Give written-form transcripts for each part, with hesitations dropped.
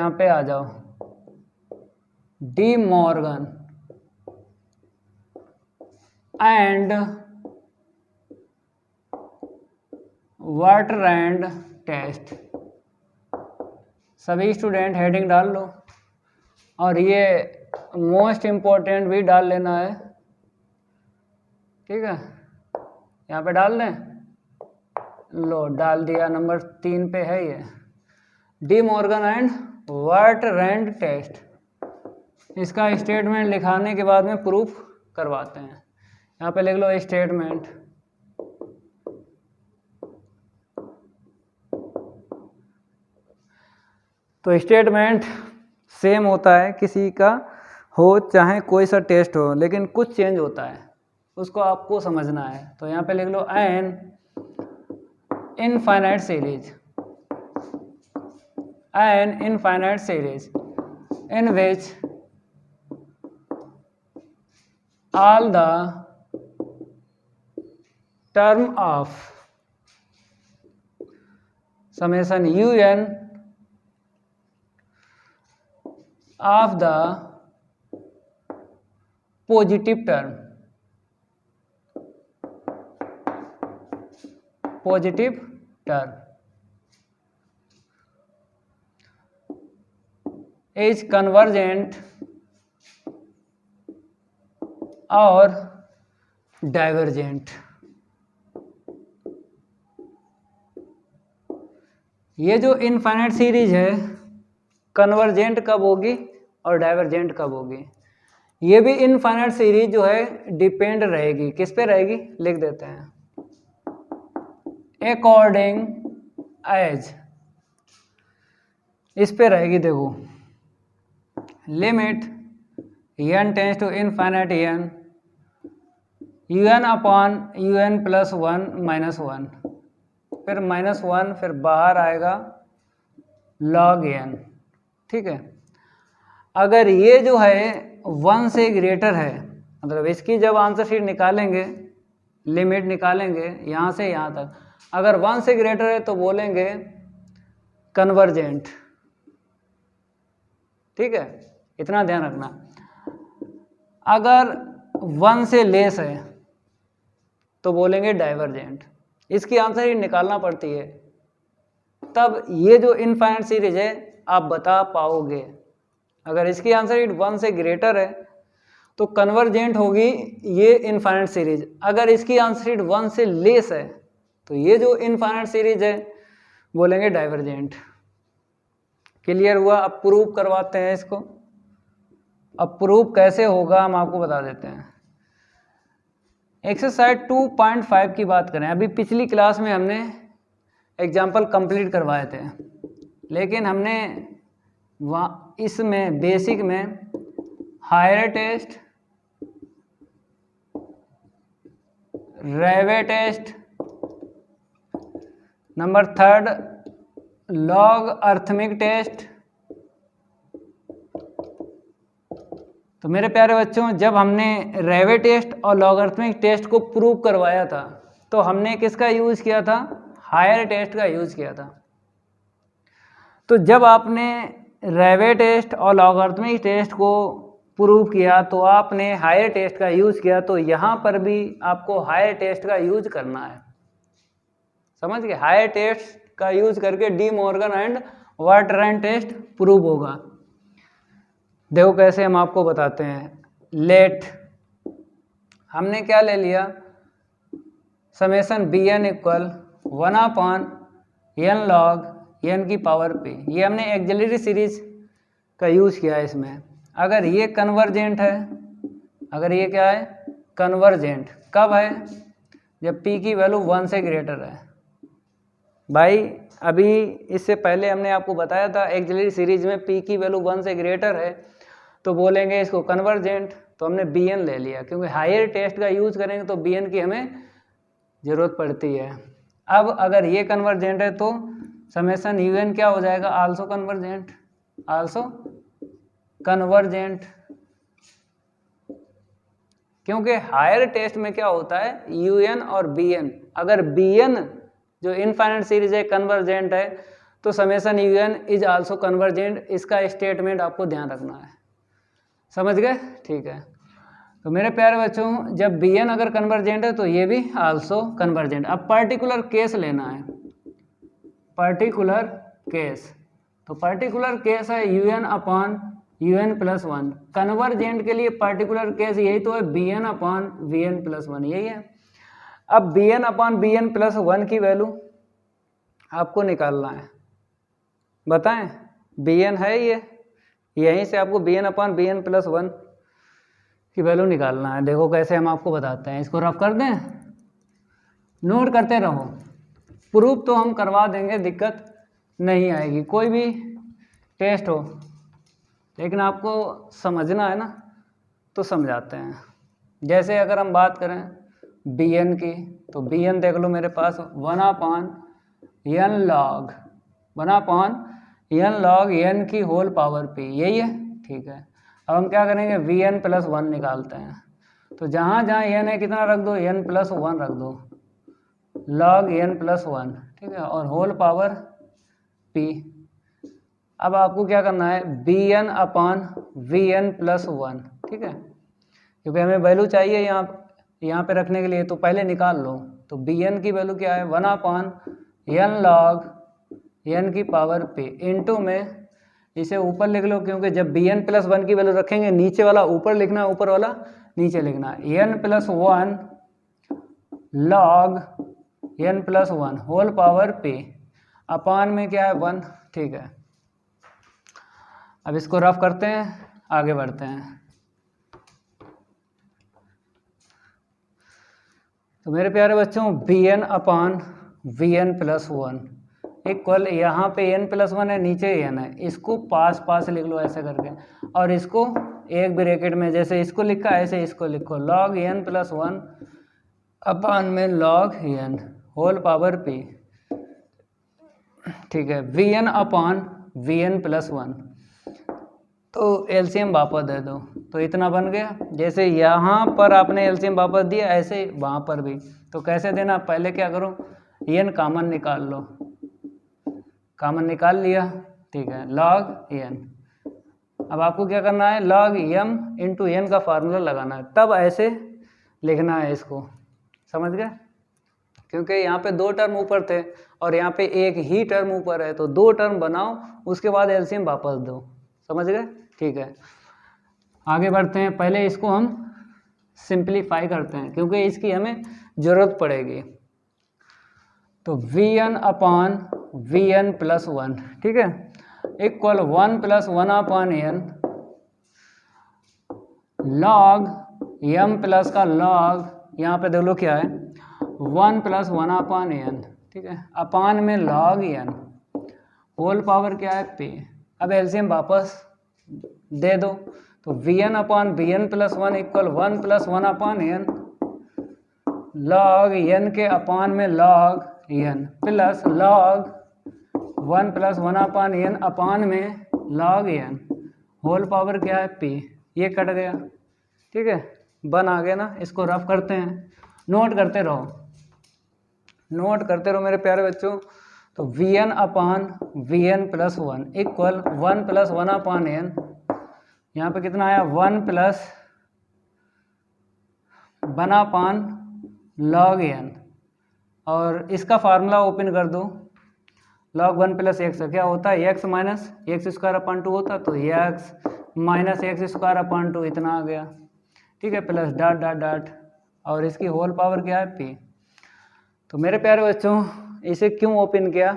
यहाँ पे आ जाओ, D Morgan and Bertrand test. सभी स्टूडेंट हेडिंग डाल लो और ये मोस्ट इम्पोर्टेंट भी डाल लेना है, ठीक है। यहाँ पे डाल दें, लो डाल दिया, नंबर 3 पे है ये, D Morgan and Bertrand test. इसका स्टेटमेंट लिखाने के बाद में प्रूफ करवाते हैं। यहाँ पे लिख लो स्टेटमेंट। तो स्टेटमेंट सेम होता है, किसी का हो चाहे कोई सा टेस्ट हो, लेकिन कुछ चेंज होता है, उसको आपको समझना है। तो यहाँ पे लिख लो an infinite series, an infinite series in which all the term of summation un of the positive term is convergent और डाइवर्जेंट। ये जो इनफाइनाइट सीरीज है कन्वर्जेंट कब होगी और डाइवर्जेंट कब होगी। ये भी इनफाइनाइट सीरीज जो है डिपेंड रहेगी, किस पे रहेगी, लिख देते हैं, अकॉर्डिंग एज, इस पे रहेगी। देखो limit n tends to infinite n un upon un plus 1 minus 1, फिर माइनस 1, फिर बाहर आएगा log n, ठीक है। अगर ये जो है 1 से ग्रेटर है, मतलब इसकी जब आंसर शीट निकालेंगे, लिमिट निकालेंगे यहाँ से यहाँ तक, अगर 1 से ग्रेटर है तो बोलेंगे कन्वर्जेंट, ठीक है, इतना ध्यान रखना। अगर 1 से लेस है तो बोलेंगे डाइवर्जेंट। इसकी आंसर शीट निकालना पड़ती है, तब ये जो इनफाइनाइट सीरीज है आप बता पाओगे। अगर इसकी आंसर शीट 1 से ग्रेटर है तो कन्वर्जेंट होगी ये इनफाइनाइट सीरीज। अगर इसकी आंसर शीट 1 से लेस है तो ये जो इनफाइनाइट सीरीज है बोलेंगे डाइवर्जेंट। क्लियर हुआ? अब प्रूव करवाते हैं इसको। अब प्रूफ कैसे होगा हम आपको बता देते हैं। एक्सरसाइज 2.5 की बात करें, अभी पिछली क्लास में हमने एग्जाम्पल कंप्लीट करवाए थे, लेकिन हमने वहाँ इसमें बेसिक में हायर टेस्ट, रेवे टेस्ट, नंबर 3 लॉग अर्थमिक टेस्ट। तो मेरे प्यारे बच्चों, जब हमने रेवे टेस्ट और लॉगरिथमिक टेस्ट को प्रूव करवाया था तो हमने किसका यूज़ किया था? हायर टेस्ट का यूज़ किया था। तो जब आपने रेवे टेस्ट और लॉगरिथमिक टेस्ट को प्रूव किया तो आपने हायर टेस्ट का यूज़ किया, तो यहाँ पर भी आपको हायर टेस्ट का यूज़ करना है। समझ गए? हायर टेस्ट का यूज़ करके De Morgan and Bertrand test prove होगा। देखो कैसे हम आपको बताते हैं। लेट हमने क्या ले लिया, summation b n equal 1/n log n की पावर p। ये हमने एक्सिलरी सीरीज का यूज़ किया है इसमें। अगर ये कन्वर्जेंट है, अगर ये क्या है, कन्वर्जेंट, कब है? जब p की वैल्यू 1 से ग्रेटर है। भाई अभी इससे पहले हमने आपको बताया था एक्सिलरी सीरीज में p की वैल्यू 1 से ग्रेटर है तो बोलेंगे इसको कन्वर्जेंट। तो हमने bn ले लिया, क्योंकि हायर टेस्ट का यूज़ करेंगे तो bn की हमें ज़रूरत पड़ती है। अब अगर ये कन्वर्जेंट है तो समेशन un क्या हो जाएगा? Also convergent, also convergent. क्योंकि हायर टेस्ट में क्या होता है, un और bn, अगर bn जो इनफाइनाइट सीरीज है कन्वर्जेंट है तो summation u n is also convergent, इसका स्टेटमेंट आपको ध्यान रखना है। समझ गए? ठीक है। तो मेरे प्यारे बच्चों, जब बी एन अगर कन्वर्जेंट है तो ये भी आल्सो कन्वर्जेंट। अब पर्टिकुलर केस लेना है, पर्टिकुलर केस। तो पर्टिकुलर केस है u n upon u n plus one. Convergent के लिए पर्टिकुलर केस यही तो है, b n upon v N plus one, यही है। अब b n upon b n plus one की वैल्यू आपको निकालना है। बताएं, बी एन है ये, यहीं से आपको b n upon b n plus one की वैल्यू निकालना है। देखो कैसे हम आपको बताते हैं, इसको रफ कर दें, नोट करते रहो। प्रूफ तो हम करवा देंगे, दिक्कत नहीं आएगी, कोई भी टेस्ट हो, लेकिन आपको समझना है ना, तो समझाते हैं। जैसे अगर हम बात करें बी एन की, तो बी एन देख लो मेरे पास 1/n log 1/n log n की होल पावर p, यही है। ठीक है, अब हम क्या करेंगे, वी एन प्लस वन निकालते हैं। तो जहाँ जहाँ n है कितना रख दो, n प्लस वन रख दो, log n प्लस वन, ठीक है, और होल पावर p। अब आपको क्या करना है, b n upon v N plus one, ठीक है, क्योंकि हमें वैल्यू चाहिए यहाँ पे रखने के लिए, तो पहले निकाल लो। तो बी एन की वैल्यू क्या है, 1/n log n की पावर p इंटू में, इसे ऊपर लिख लो, क्योंकि जब बी एन प्लस वन की वैल्यू रखेंगे, नीचे वाला ऊपर लिखना है, ऊपर वाला नीचे लिखना है। n plus one log n plus one whole power p upon में क्या है, वन। ठीक है, अब इसको रफ करते हैं, आगे बढ़ते हैं। तो मेरे प्यारे बच्चों, B N upon V N plus one equal, यहाँ पे n प्लस वन है, नीचे n है, इसको पास पास लिख लो ऐसे करके, और इसको एक ब्रैकेट में जैसे इसको लिखा ऐसे इसको लिखो, log n plus one upon में log n whole power p। ठीक है, v N upon V N plus one, तो एलसीएम वापस दे दो, तो इतना बन गया। जैसे यहाँ पर आपने एलसीएम वापस दिया, ऐसे वहाँ पर भी। तो कैसे देना, पहले क्या करो, एन कॉमन निकाल लो, कॉमन निकाल लिया, ठीक है, log n। अब आपको क्या करना है, log m इंटू n का फार्मूला लगाना है, तब ऐसे लिखना है इसको। समझ गए? क्योंकि यहाँ पे दो टर्म ऊपर थे और यहाँ पे एक ही टर्म ऊपर है, तो दो टर्म बनाओ, उसके बाद एलसीएम वापस दो। समझ गए? ठीक है, आगे बढ़ते हैं। पहले इसको हम सिंप्लीफाई करते हैं, क्योंकि इसकी हमें ज़रूरत पड़ेगी। तो V N upon V N plus one, ठीक है, equal 1 plus 1 upon N log M plus का लॉग, यहाँ पे देख लो क्या है, 1 प्लस 1 अपान एन, ठीक है, अपान में लॉग एन होल पावर क्या है, पे। अब एलसीएम वापस दे दो, तो V N upon V N plus one equal 1 plus 1 upon N log N के अपान में log N plus log 1 plus 1 upon N upon में लॉग एन होल पावर क्या है, पी। ये कट गया, ठीक है, बन आ गया ना। इसको रफ करते हैं, नोट करते रहो, नोट करते रहो मेरे प्यारे बच्चों। तो V N upon V N plus one equal 1 plus 1 upon N, यहाँ पे कितना आया, 1 प्लस 1 अपान लॉग एन, और इसका फार्मूला ओपन कर दो, log 1 प्लस एक्स क्या होता है, x minus x square upon two होता, तो x minus x square upon two इतना आ गया, ठीक है, प्लस डॉट डॉट डॉट, और इसकी होल पावर क्या है, पी। तो मेरे प्यारे बच्चों, इसे क्यों ओपन किया,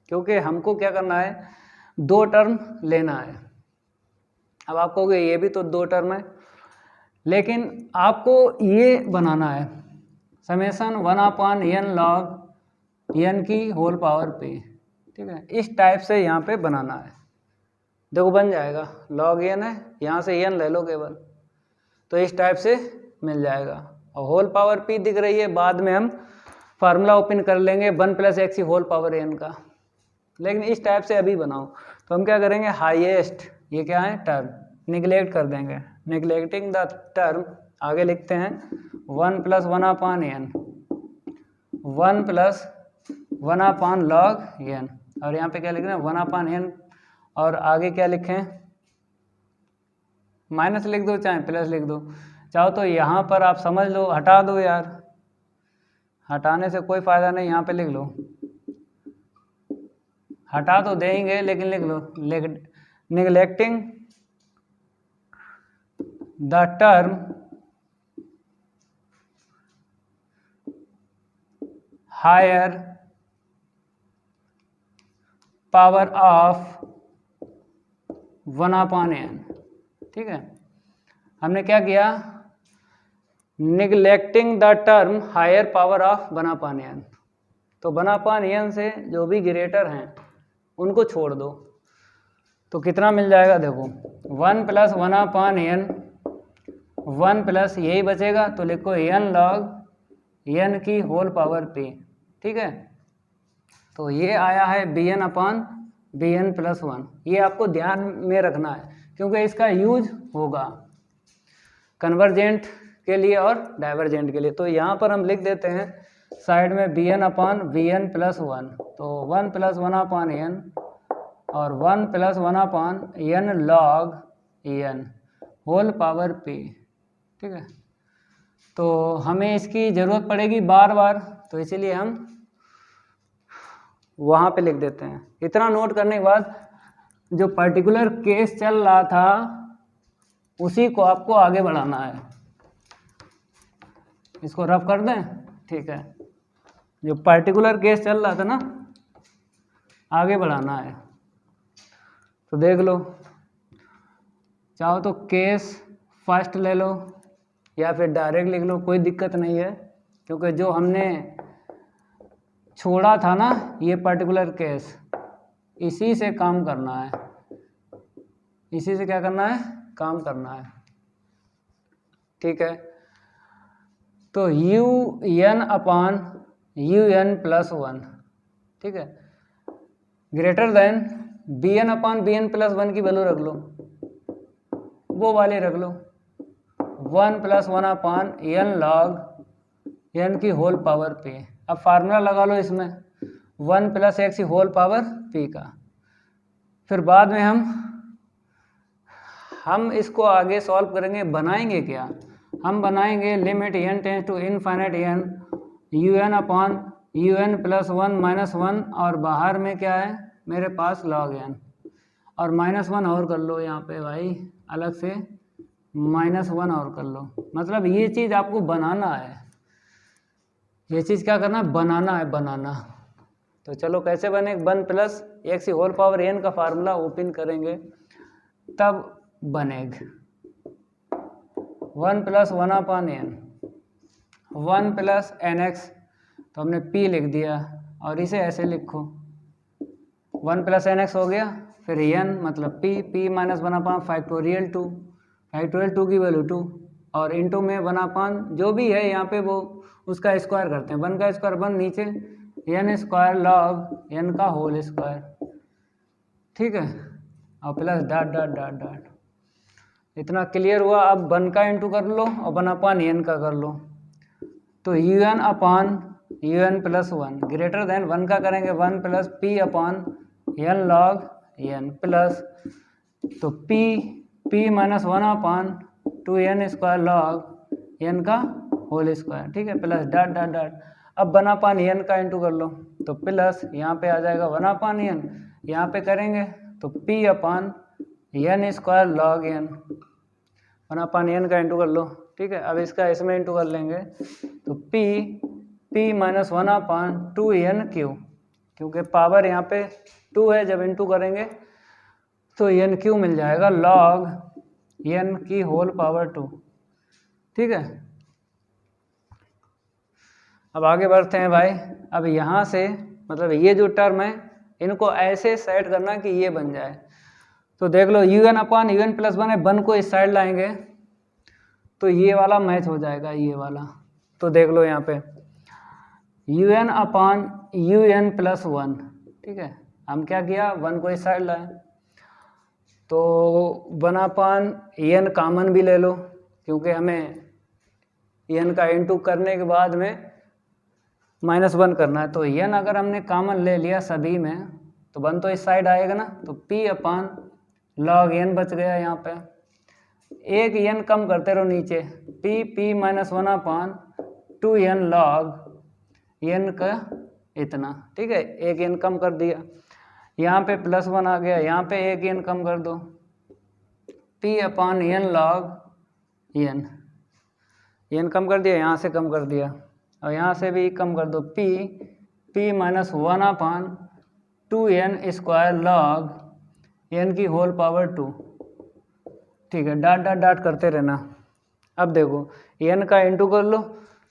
क्योंकि हमको क्या करना है, दो टर्म लेना है। अब आप कहोगे ये भी तो दो टर्म है, लेकिन आपको ये बनाना है, summation 1 upon N log N की होल पावर पे, ठीक है, इस टाइप से यहाँ पे बनाना है। देखो बन जाएगा, लॉग एन है, यहाँ से एन ले लो केवल, तो इस टाइप से मिल जाएगा, और होल पावर पी दिख रही है, बाद में हम फार्मूला ओपन कर लेंगे 1 plus x whole power n का, लेकिन इस टाइप से अभी बनाओ। तो हम क्या करेंगे, हाईएस्ट, ये क्या है, टर्म निगलेक्ट कर देंगे, निगलेक्टिंग द टर्म, आगे लिखते हैं 1 प्लस 1 अपान एन, 1 प्लस 1 अपान लॉग एन, और यहाँ पे क्या लिख रहे हैं 1/n, और आगे क्या लिखें, माइनस लिख दो चाहे प्लस लिख दो, चाहो तो यहाँ पर आप समझ लो, हटा दो यार, हटाने से कोई फायदा नहीं, यहाँ पे लिख लो, हटा तो देंगे लेकिन लिख लो, neglecting the term higher power of 1/n। ठीक है, हमने क्या किया, neglecting the term higher power of 1/n, तो 1/n से जो भी ग्रेटर हैं उनको छोड़ दो, तो कितना मिल जाएगा, देखो 1 + 1/n, 1 प्लस यही बचेगा तो लिखो n log n की होल पावर p। ठीक है, तो ये आया है bn/bn + 1। ये आपको ध्यान में रखना है क्योंकि इसका यूज होगा कन्वर्जेंट के लिए और डाइवर्जेंट के लिए। तो यहाँ पर हम लिख देते हैं साइड में bn/bn + 1, तो 1 + 1/n और 1 + 1/n log n whole power p। ठीक है, तो हमें इसकी ज़रूरत पड़ेगी बार बार, तो इसीलिए हम वहाँ पे लिख देते हैं। इतना नोट करने के बाद जो पर्टिकुलर केस चल रहा था उसी को आपको आगे बढ़ाना है। इसको रफ कर दें, ठीक है, जो पर्टिकुलर केस चल रहा था ना आगे बढ़ाना है। तो देख लो, चाहो तो केस फर्स्ट ले लो या फिर डायरेक्ट लिख लो, कोई दिक्कत नहीं है, क्योंकि जो हमने छोड़ा था ना ये पर्टिकुलर केस, इसी से काम करना है, इसी से क्या करना है, काम करना है। ठीक है, तो un/un + 1, ठीक है, ग्रेटर देन bn/bn + 1 की वैल्यू रख लो, वो वाले रख लो, 1 + 1/n log n की होल पावर p। अब फार्मूला लगा लो इसमें 1 + x की होल पावर p का। फिर बाद में हम इसको आगे सॉल्व करेंगे, बनाएंगे क्या, हम बनाएंगे limit n tends to infinite n un/un + 1 - 1, और बाहर में क्या है मेरे पास log n, और -1 और कर लो यहाँ पे भाई अलग से, -1 और कर लो। मतलब ये चीज़ आपको बनाना है, ये चीज़ क्या करना, बनाना है, बनाना। तो चलो कैसे बने, 1 + x की होल पावर n का फार्मूला ओपन करेंगे तब बनेगा 1 + 1/n, 1 + nx, तो हमने p लिख दिया और इसे ऐसे लिखो 1 + nx हो गया, फिर n मतलब p -1/factorial 2, फैक्टोरियल 2 की वैल्यू 2, और इंटू में 1/, जो भी है यहाँ पे वो उसका स्क्वायर करते हैं, 1 का स्क्वायर 1, नीचे n² log n का होल स्क्वायर। ठीक है, और plus dot dot dot dot. इतना क्लियर हुआ। अब 1 का इंटू कर लो और 1/n का कर लो, तो un/un + 1 ग्रेटर देन 1 का करेंगे 1 + p/n log n प्लस, तो p -1/2n² log n का होल स्क्वायर। ठीक है, प्लस डॉट डॉट डॉट। अब 1/n का इंटू कर लो, तो प्लस यहाँ पे आ जाएगा 1/n, यहाँ पे करेंगे तो p/n² log n, 1/n का इंटू कर लो। ठीक है, अब इसका इसमें इंटू कर लेंगे तो p -1/2n3, क्योंकि पावर यहाँ पे 2 है, जब इंटू करेंगे तो n³ मिल जाएगा log n की होल पावर 2। ठीक है, अब आगे बढ़ते हैं भाई। अब यहाँ से मतलब ये जो टर्म है इनको ऐसे सेट करना कि ये बन जाए। तो देख लो un/un + 1 है, 1 को इस साइड लाएंगे तो ये वाला मैच हो जाएगा, ये वाला। तो देख लो यहाँ पे un/un + 1, ठीक है, हम क्या किया 1 को इस साइड लाए, तो 1/n कॉमन भी ले लो, क्योंकि हमें n का इंटू करने के बाद में -1 करना है। तो n अगर हमने कॉमन ले लिया सभी में तो 1 तो इस साइड आएगा ना, तो p अपान लॉग n बच गया यहाँ पे। एक n कम करते रहो नीचे, p माइनस 1 अपान 2n लॉग n का इतना, ठीक है। एक n कम कर दिया, यहाँ पे +1 आ गया, यहाँ पे एक n कम कर दो, p अपान n लॉग n कम कर दिया, यहाँ से कम कर दिया, और यहाँ से भी कम कर दो, p माइनस 1 अपान 2n स्क्वायर लॉग n की होल पावर 2, ठीक है। डाट डाट डाट करते रहना। अब देखो n का इंटू कर लो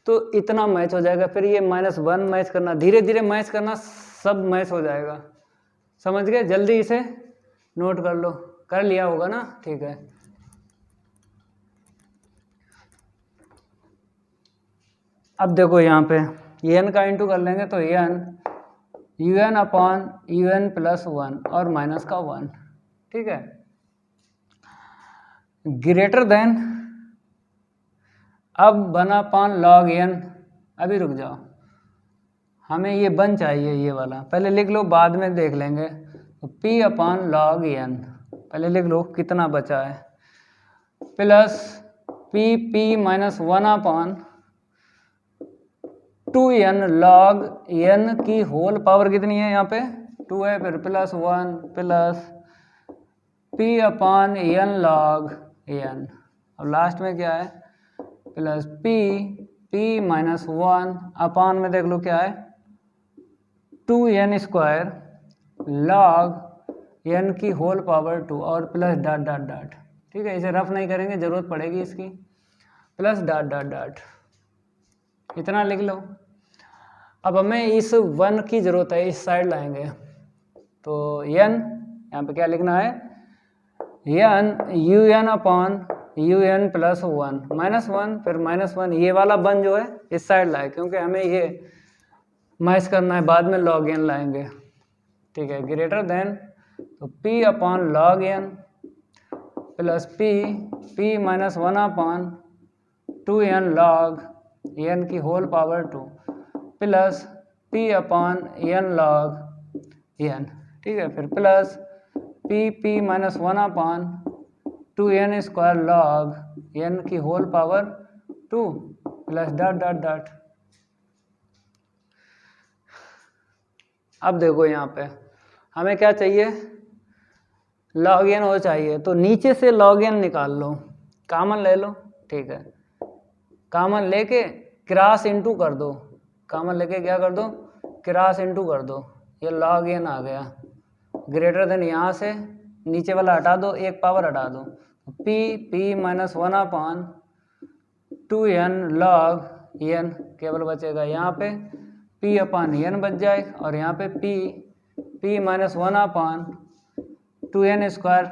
तो इतना मैच हो जाएगा, फिर ये -1 मैच करना, धीरे धीरे मैच करना, सब मैच हो जाएगा। समझ गए? जल्दी इसे नोट कर लो, कर लिया होगा ना, ठीक है। अब देखो यहाँ पे n का इंटू कर लेंगे तो un अपॉन un प्लस 1 और माइनस का 1, ठीक है। ग्रेटर देन, अब बना पान लॉग n, अभी रुक जाओ, हमें ये 1 चाहिए, ये वाला पहले लिख लो, बाद में देख लेंगे। तो p अपान लॉग n पहले लिख लो कितना बचा है, प्लस p माइनस 1 अपान 2n लॉग n की होल पावर कितनी है, यहाँ पे 2 है, फिर +1 प्लस p अपान n लॉग n, और लास्ट में क्या है, प्लस p माइनस 1 अपान में देख लो क्या है 2n स्क्वायर लॉग n की होल पावर 2 और प्लस डाट डाट डाट, ठीक है। इसे रफ नहीं करेंगे, जरूरत पड़ेगी इसकी, प्लस डाट डाट डाट, इतना लिख लो। अब हमें इस 1 की ज़रूरत है, इस साइड लाएंगे, तो n यहाँ पे क्या लिखना है, un अपॉन un प्लस 1 -1, फिर -1, ये वाला 1 जो है इस साइड लाए, क्योंकि हमें ये मैच करना है, बाद में log n लाएंगे, ठीक है। ग्रेटर देन, तो p upon log n plus p minus 1 upon 2n log n की whole power 2 plus p upon n log n, ठीक है। फिर plus p minus 1 upon 2n square log n की whole power 2 plus dot dot dot. अब देखो यहाँ पे हमें क्या चाहिए, log n हो चाहिए, तो नीचे से log n निकाल लो, कॉमन ले लो, ठीक है। कॉमन लेके क्रॉस इंटू कर दो, कॉमन लेके क्या कर दो, क्रॉस इंटू कर दो, ये log n आ गया। ग्रेटर देन, यहाँ से नीचे वाला हटा दो, एक पावर हटा दो, p minus 1 upon 2n log n केवल बचेगा, यहाँ पे p अपॉन n बच जाएगा, और यहाँ पे p minus 1 upon 2n square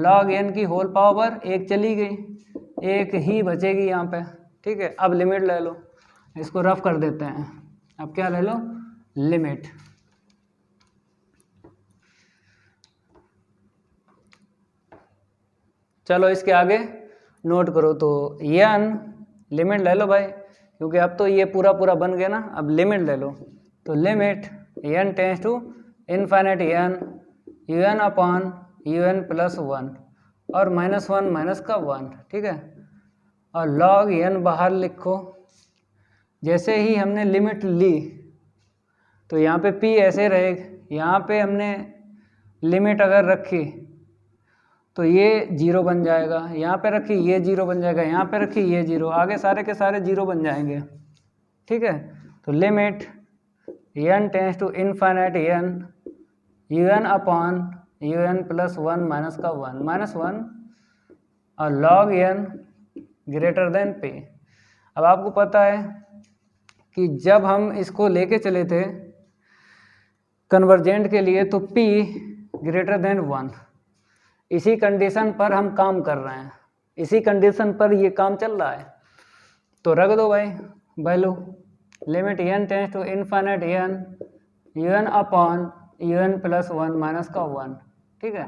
log n की होल पावर एक चली गई, एक ही बचेगी यहाँ पे, ठीक है। अब लिमिट ले लो, इसको रफ कर देते हैं। अब क्या ले लो, लिमिट, चलो इसके आगे नोट करो, तो n लिमिट ले लो भाई, क्योंकि अब तो ये पूरा पूरा बन गया ना, अब लिमिट ले लो, तो limit n tends to infinite un upon un plus 1 और -1 माइनस का 1, ठीक है। और log n बाहर लिखो, जैसे ही हमने लिमिट ली तो यहाँ पे p ऐसे रहेगा, यहाँ पे हमने लिमिट अगर रखी तो ये 0 बन जाएगा, यहाँ पे रखी ये 0 बन जाएगा, यहाँ पे रखी ये 0, आगे सारे के सारे 0 बन जाएंगे, ठीक है। तो limit n tends to infinite un upon un plus 1 minus का 1 -1 और log n greater than p। अब आपको पता है कि जब हम इसको लेके चले थे कन्वर्जेंट के लिए, तो p ग्रेटर देन 1, इसी कंडीशन पर हम काम कर रहे हैं, इसी कंडीशन पर ये काम चल रहा है, तो रख दो भाई value, limit n tends to infinite un upon un plus 1 minus का 1, ठीक है,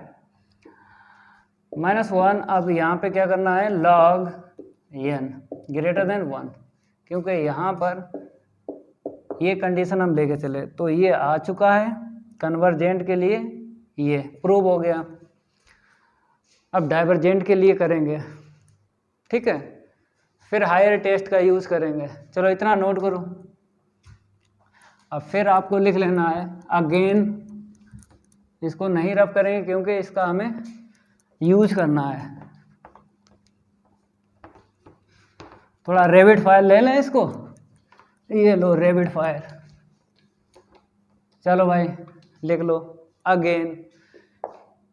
-1। अब यहाँ पे क्या करना है, log n ग्रेटर देन 1, क्योंकि यहाँ पर ये कंडीशन हम लेके चले, तो ये आ चुका है, कन्वर्जेंट के लिए ये प्रूव हो गया। अब डाइवर्जेंट के लिए करेंगे, ठीक है, फिर हायर टेस्ट का यूज़ करेंगे। चलो इतना नोट करो। अब फिर आपको लिख लेना है अगेन, इसको नहीं रफ करेंगे क्योंकि इसका हमें यूज करना है। थोड़ा रैपिड फायर ले लें इसको, ये लो रैपिड फायर। चलो भाई लिख लो अगेन,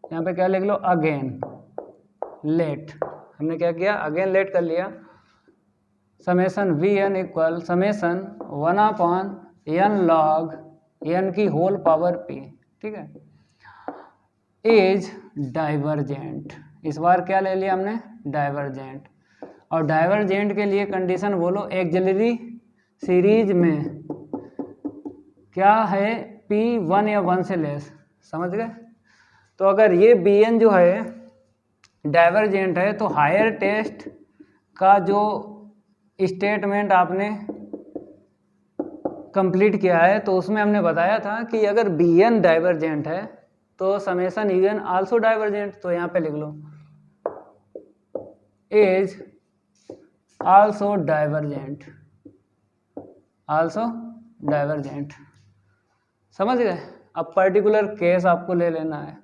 यहाँ पे क्या लिख लो अगेन लेट। हमने क्या किया, अगेन लेट कर लिया। Summation v n equal summation 1/n log n की होल पावर p, ठीक है, इज डाइवर्जेंट। इस बार क्या ले लिया हमने, डाइवर्जेंट। और डाइवर्जेंट के लिए कंडीशन बोलो, एक्सिलरी सीरीज में क्या है, p 1 या 1 से लेस, समझ गए। तो अगर ये bn जो है डाइवर्जेंट है, तो हायर टेस्ट का जो स्टेटमेंट आपने कंप्लीट किया है, तो उसमें हमने बताया था कि अगर bn डाइवर्जेंट है तो समेसन un आल्सो डाइवर्जेंट। तो यहाँ पे लिख लो is also divergent, also divergent, समझ गए। अब पर्टिकुलर केस आपको ले लेना है,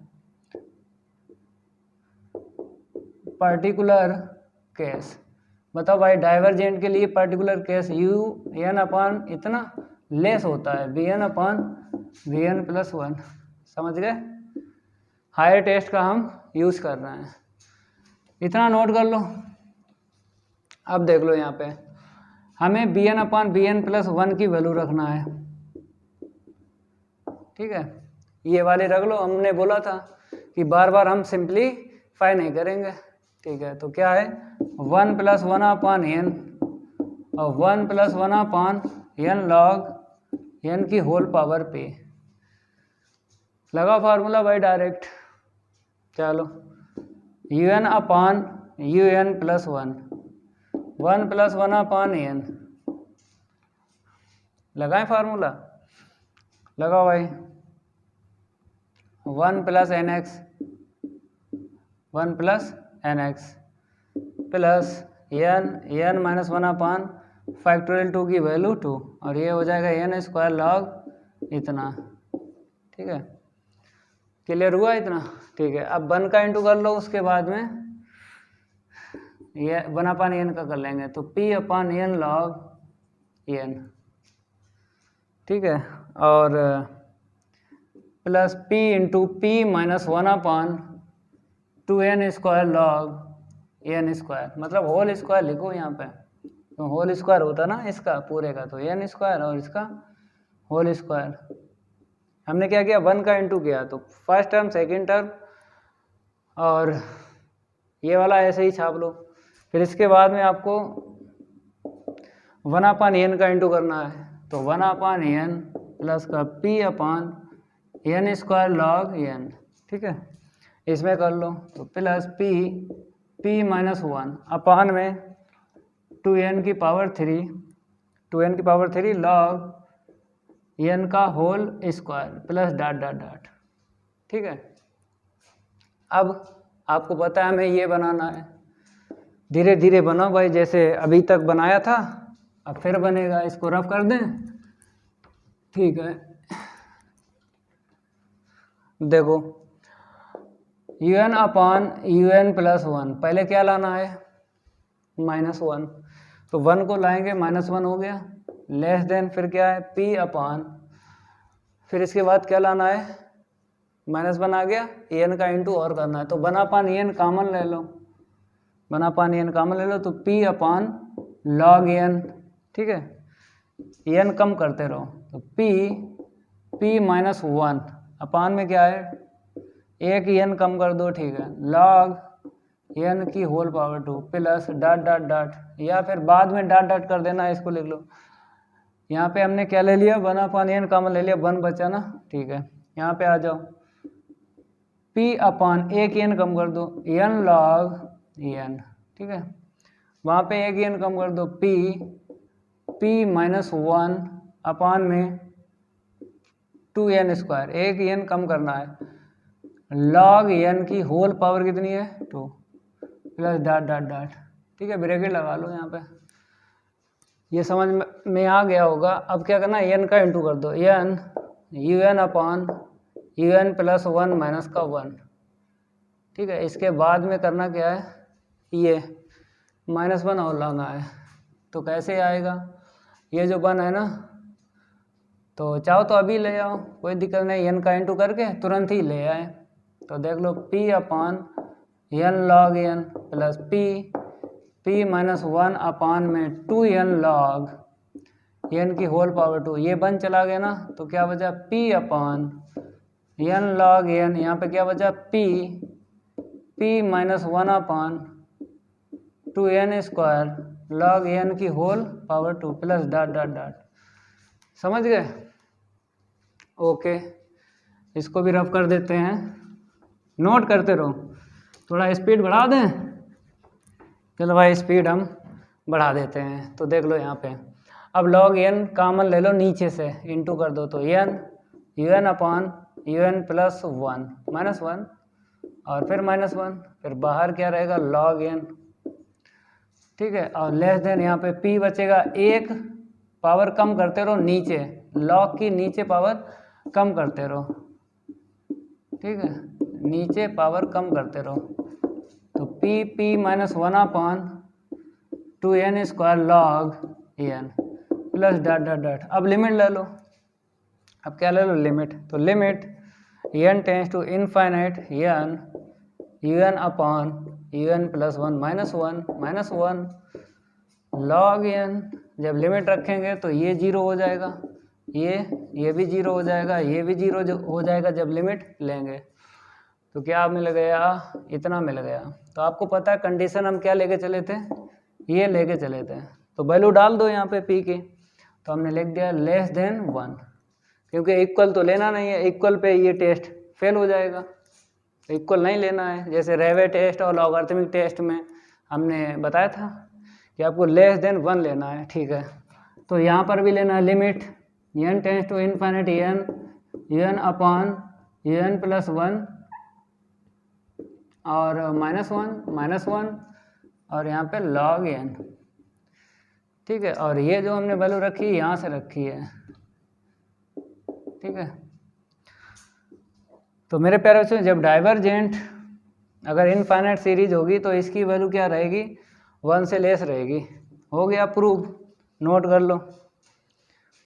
पर्टिकुलर केस बताओ भाई। डाइवर्जेंट के लिए particular case u n upon इतना लेस होता है b n upon v N plus 1, समझ गए। हायर टेस्ट का हम यूज कर रहे हैं, इतना नोट कर लो। अब देख लो यहाँ पे हमें b n upon b n plus 1 की वैल्यू रखना है, ठीक है, ये वाले रख लो। हमने बोला था कि बार बार हम सिंप्लीफाई नहीं करेंगे, ठीक है। तो क्या है 1 + 1/n और 1 + 1/n log n की होल पावर p। लगा फार्मूला भाई डायरेक्ट। चलो un upon un plus 1 + 1/n लगाएं फार्मूला, लगाओ भाई। 1 + nx 1 + nx plus n minus 1/, factorial 2 की वैल्यू 2, और ये हो जाएगा n² log इतना, ठीक है। क्लियर हुआ इतना, ठीक है। अब 1 का इंटू कर लो, उसके बाद में ये 1/n का कर लेंगे, तो p/n log n, ठीक है, और plus p into p minus 1/2n² log n², मतलब होल स्क्वायर लिखो यहाँ पे, तो होल स्क्वायर होता ना इसका पूरे का, तो n² और इसका होल स्क्वायर। हमने क्या किया, 1 का इंटू किया, तो फर्स्ट टर्म सेकंड टर्म, और ये वाला ऐसे ही छाप लो। फिर इसके बाद में आपको 1/n का इंटू करना है, तो 1/n प्लस का p/n² log n, ठीक है। इसमें कर लो, तो प्लस p माइनस 1 अपान में 2n की पावर 3 log n का whole square plus dot dot dot, ठीक है। अब आपको पता है हमें ये बनाना है, धीरे धीरे बनाओ भाई, जैसे अभी तक बनाया था अब फिर बनेगा। इसको रफ कर दें, ठीक है। देखो un/un प्लस 1, पहले क्या लाना है, -1, तो 1 को लाएंगे, -1 हो गया, लेस देन, फिर क्या है p/, फिर इसके बाद क्या लाना है, -1 आ गया, n का इंटू और करना है, तो 1/n कॉमन ले लो, 1/n कॉमन ले लो, तो p/log n, ठीक है। n कम करते रहो, तो p माइनस 1 अपान में क्या है, एक n कम कर दो, ठीक है, log n की whole power 2 plus dot dot dot, या फिर बाद में डॉट डॉट कर देना, इसको लिख लो। यहाँ पे हमने क्या ले लिया, 1/n कॉमन ले लिया, 1 बचा ना, ठीक है। यहाँ पे आ जाओ, p/, एक n कम कर दो, n log n, ठीक है। वहाँ पे एक n कम कर दो, p माइनस 1 अपान में 2n², एक n कम करना है, log n की होल पावर कितनी है 2 प्लस डॉट डॉट डॉट, ठीक है, ब्रैकेट लगा लो यहाँ पे, ये समझ में आ गया होगा। अब क्या करना है, n का इंटू कर दो, n un upon un plus 1 minus का 1, ठीक है। इसके बाद में करना क्या है, ये -1 और लाना है, तो कैसे आएगा, ये जो 1 है ना, तो चाहो तो अभी ले आओ, कोई दिक्कत नहीं, n का इंटू करके तुरंत ही ले आए। तो देख लो p अपान n log n plus p minus 1 अपान में 2n log n की होल पावर 2, ये 1 चला गया ना, तो क्या बचा p अपान n log n, यहाँ पे क्या बचा p minus 1 upon 2n² log n की whole power 2 plus dot dot dot, समझ गए? ओके, इसको भी रफ कर देते हैं, नोट करते रहो, थोड़ा स्पीड बढ़ा दें, चलो भाई स्पीड हम बढ़ा देते हैं। तो देख लो यहाँ पे, अब log n कॉमन ले लो नीचे से, इंटू कर दो, तो un upon un plus 1 minus 1 और फिर -1, फिर बाहर क्या रहेगा log n, ठीक है, और लेस देन यहाँ पे p बचेगा, एक पावर कम करते रहो नीचे, log की नीचे पावर कम करते रहो, ठीक है, नीचे पावर कम करते रहो, तो p minus 1 upon 2n² log n plus dot dot dot. अब लिमिट ले लो, अब क्या ले लो लिमिट, तो limit n tends to infinite un upon un plus 1 minus 1 log n, जब लिमिट रखेंगे तो ये 0 हो जाएगा, ये भी 0 हो जाएगा, ये भी 0 हो जाएगा जब लिमिट लेंगे, तो क्या मिल गया, इतना मिल गया। तो आपको पता है कंडीशन हम क्या लेके चले थे, ये लेके चले थे, तो वैल्यू डाल दो यहाँ पे p की, तो हमने लिख दिया लेस देन 1, क्योंकि इक्वल तो लेना नहीं है, इक्वल पे ये टेस्ट फेल हो जाएगा, इक्वल नहीं लेना है। जैसे रेवे टेस्ट और लॉगरिथमिक टेस्ट में हमने बताया था कि आपको लेस देन 1 लेना है, ठीक है, तो यहाँ पर भी लेना है limit n tends to infinite n upon n plus 1 और माइनस 1 और यहाँ पे log n, ठीक है, और ये जो हमने वैल्यू रखी है यहाँ से रखी है, ठीक है। तो मेरे प्यारे बच्चों, जब डाइवर्जेंट अगर इनफाइनाइट सीरीज होगी तो इसकी वैल्यू क्या रहेगी, 1 से लेस रहेगी। हो गया प्रूव, नोट कर लो।